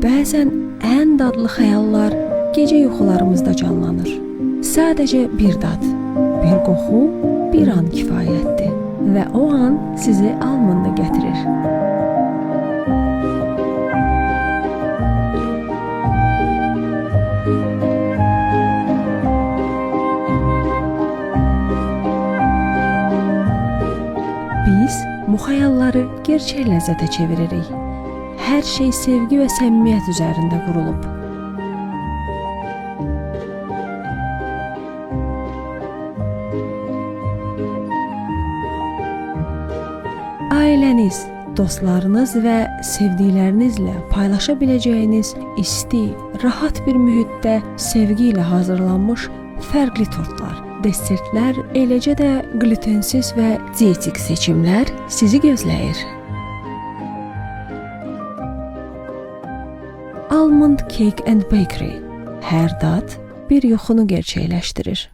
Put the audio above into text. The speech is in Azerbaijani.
Bəzən ən dadlı xəyallar gecə yuxularımızda canlanır. Sadəcə bir dad, bir qoxu, bir an kifayətdir və o an sizi almında gətirir. Biz bu xəyalları gerçək ləzzətə çeviririk. Hər şey sevgi və səmimiyyət üzərində qurulub. Ailəniz, dostlarınız və sevdiklərinizlə paylaşa biləcəyiniz isti, rahat bir mühitdə sevgi ilə hazırlanmış fərqli tortlar, desertlər, eləcə də glutensiz və dietik seçimlər sizi gözləyir. Almond Cake and Bakery hər dad bir yuxunu gerçəkləşdirir.